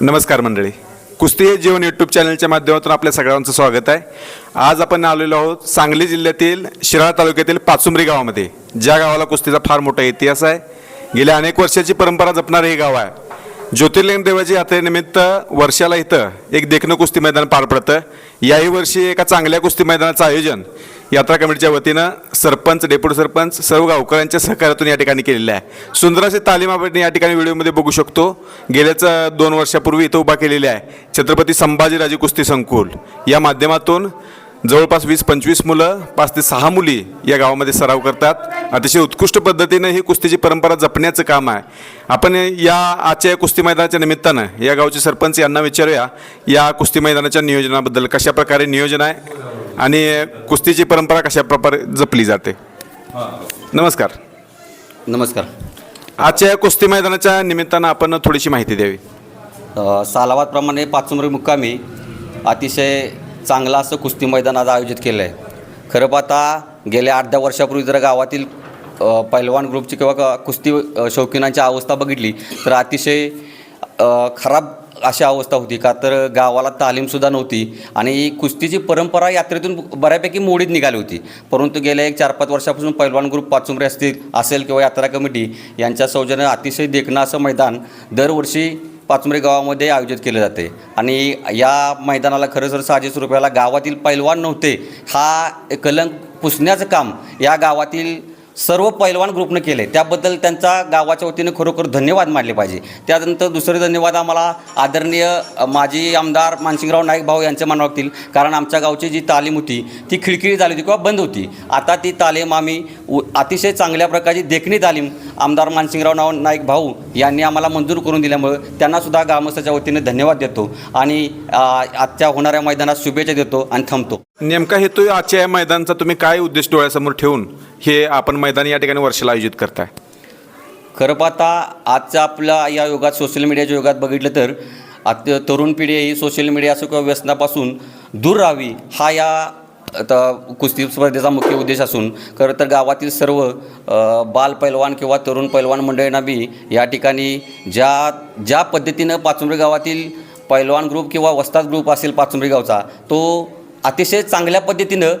नमस्कार मंडळी, कुस्ती हे जीवन यूट्यूब चॅनलच्या माध्यमातून आपल्या सगळ्यांचं स्वागत आहे। आज आपण आलेलो आहोत सांगली जिल्ह्यातील शिराळा तालुक्यातील पाचुंबरी गावामध्ये, ज्या गावाला कुस्तीचा फार मोठा इतिहास आहे। गेल्या अनेक वर्षाची परंपरा जपणारे हे गाव आहे। ज्योतिर्लिंग देवाची यात्रेनिमित्त वर्षाला इथं एक देखणं कुस्ती मैदान पार पडतं। याही वर्षी एका चांगल्या कुस्ती मैदानाचं आयोजन यात्रा कमिटीच्या वतीनं सरपंच, डेप्युटी सरपंच सर्व गावकऱ्यांच्या सहकार्यातून या ठिकाणी केलेलं आहे। सुंदर असे तालीम आपण या ठिकाणी व्हिडिओमध्ये बघू शकतो। गेल्याच 2 वर्षापूर्वी इथं उभा केलेली आहे छत्रपती संभाजीराजे कुस्ती संकुल। या माध्यमातून जवळपास 20-25 मुलं, 5 ते 6 मुली या गावामध्ये सराव करतात। अतिशय उत्कृष्ट पद्धतीनं ही कुस्तीची परंपरा जपण्याचं काम आहे। आपण या आजच्या कुस्ती मैदानाच्या निमित्तानं या गावचे सरपंच यांना विचारूया या कुस्ती मैदानाच्या नियोजनाबद्दल, कशा प्रकारे नियोजन आहे आणि कुस्तीची परंपरा कशा प्रकारे जपली जाते। नमस्कार। नमस्कार। आजच्या कुस्ती मैदानाच्या निमित्तानं आपण थोडीशी माहिती द्यावी। सालावादप्रमाणे पाचुंबरी मुक्कामी अतिशय चांगलं असं कुस्ती मैदान आज आयोजित केलं आहे। खरं पाहता गेल्या 8-10 वर्षापूर्वी जर गावातील पैलवान ग्रुपची किंवा कुस्ती शौकीनांची अवस्था बघितली तर अतिशय खराब अशी अवस्था होती। का तर गावाला तालीमसुद्धा नव्हती आणि कुस्तीची परंपरा यात्रेतून बऱ्यापैकी मोडीत निघाली होती। परंतु गेल्या 1-4-5 वर्षापासून पैलवान ग्रुप पाचुंबरी असेल किंवा यात्रा कमिटी यांच्या सौजन्याने अतिशय देखणं असं मैदान दरवर्षी पाचुंबरी गावामध्ये आयोजित केले जाते। आणि या मैदानाला खरं तर साहजिक रुपयाला गावातील पैलवान नव्हते हा कलंक पुसण्याचं काम या गावातील सर्व पैलवान ग्रुपनं केले। त्याबद्दल त्यांचा गावाच्या वतीने खरोखर धन्यवाद मानले पाहिजे। त्यानंतर दुसरे धन्यवाद आम्हाला आदरणीय माजी आमदार मानसिंगराव नाईक भाऊ यांच्या मानावर लागतील, कारण आमच्या गावची जी तालीम होती ती खिळखिळी झाली होती किंवा बंद होती। आता ती तालीम आम्ही अतिशय चांगल्या प्रकारची देखणी तालीम आमदार मानसिंगराव नाईक भाऊ यांनी आम्हाला मंजूर करून दिल्यामुळे त्यांनासुद्धा ग्रामस्थाच्या वतीने धन्यवाद देतो आणि आजच्या होणाऱ्या मैदानात शुभेच्छा देतो आणि थांबतो। नेमका हेतू आजच्या या मैदानाचा तुम्ही काय उद्देश डोळ्यासमोर ठेवून हे आपण मैदान या ठिकाणी वर्षाला आयोजित करताय? खरं पाहता आजच्या आपल्या या युगात, सोशल मीडियाच्या युगात बघितलं तर आता तरुण पिढी ही सोशल मीडिया असो किंवा व्यसनापासून दूर राहावी हा या कुस्ती स्पर्धेचा मुख्य उद्देश असून खरं तर गावातील सर्व बाल पैलवान किंवा तरुण पैलवान मंडळींना बी या ठिकाणी ज्या पद्धतीनं पाचुंबरी गावातील पैलवान ग्रुप किंवा वस्ताद ग्रुप असेल पाचुंबरी गावचा, तो अतिशय चांगल्या पद्धतीनं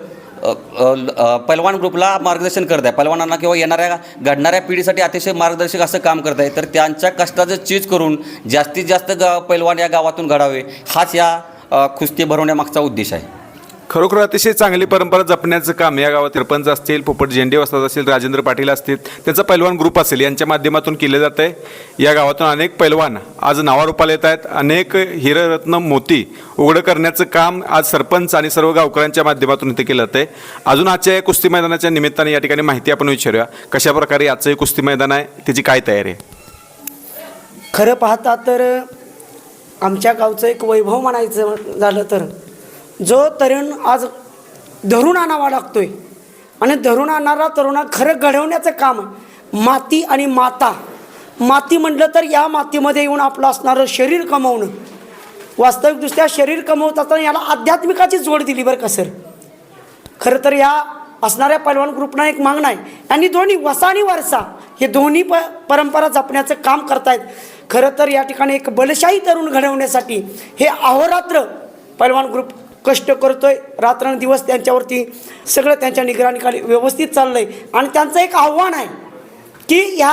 पैलवान ग्रुपला मार्गदर्शन करत आहे। पैलवानांना किंवा घडणाऱ्या पिढीसाठी अतिशय मार्गदर्शक असं काम करत आहे। तर त्यांच्या कष्टाचं चीज करून जास्तीत जास्त पैलवान या गावातून घडावे हाच या कुस्ती भरवण्यामागचा उद्देश आहे। खरोखर अतिशय चांगली परंपरा जपण्याचं काम या गावात सरपंच असतील, पोपट झेंडे वस्ताद असतील, राजेंद्र पाटील असतील, त्यांचा पैलवान ग्रुप असेल यांच्या माध्यमातून केलं जातं आहे। या गावातून अनेक पैलवान आज नावारूपाला येत आहेत। अनेक हिररत्न मोती उघडं करण्याचं काम आज सरपंच आणि सर्व गावकऱ्यांच्या माध्यमातून इथे केलं जातं आहे। अजून आजच्या या कुस्ती मैदानाच्या निमित्ताने या ठिकाणी माहिती आपण विचारूया, कशा प्रकारे आजचं हे कुस्ती मैदान आहे, त्याची काय तयारी आहे? खरं पाहता तर आमच्या गावचं एक वैभव म्हणायचं झालं तर जो तरुण आज धरून आणावा लागतोय आणि धरून आणणारा तरुणा खरं घडवण्याचं काम माती आणि माती म्हटलं तर या मातीमध्ये येऊन आपलं असणारं शरीर कमवणं, वास्तविकदृष्ट्या शरीर कमवत असताना याला आध्यात्मिकाची जोड दिली बरं का सर। खरं तर या असणाऱ्या पैलवान ग्रुपना एक मागणं आहे, आणि दोन्ही वसा आणि वारसा हे दोन्ही परंपरा जपण्याचं काम करतायत। खरं तर या ठिकाणी एक बलशाही तरुण घडवण्यासाठी हे अहोरात्र पैलवान ग्रुप कष्ट करतोय। रात्रंदिवस त्यांच्यावरती सगळं त्यांच्या निगराणीखाली व्यवस्थित चाललं आहे आणि त्यांचं एक आव्हान आहे की ह्या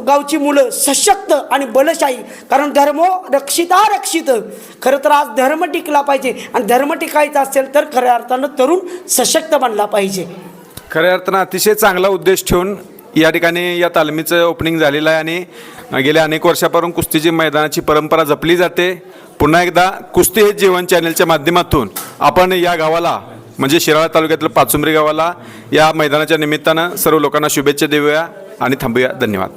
गावची मुलं सशक्त आणि बलशाही, कारण धर्मो रक्षिता रक्षित। खरं तर आज धर्म टिकला पाहिजे आणि धर्म टिकायचा असेल तर खऱ्या अर्थानं तरुण सशक्त बनला पाहिजे। खऱ्या अर्थानं अतिशय चांगला उद्देश ठेवून या ठिकाणी या तालमीचं ओपनिंग झालेलं आहे आणि गेल्या अनेक वर्षापासून कुस्तीची मैदानाची परंपरा जपली जाते। पुन्हा एकदा कुस्ती हे जीवन चॅनलच्या माध्यमातून आपण या गावाला म्हणजे शिराळा तालुक्यातील पाचुंबरी गावाला या मैदानाच्या निमित्तानं सर्व लोकांना शुभेच्छा देऊया आणि थांबूया। धन्यवाद।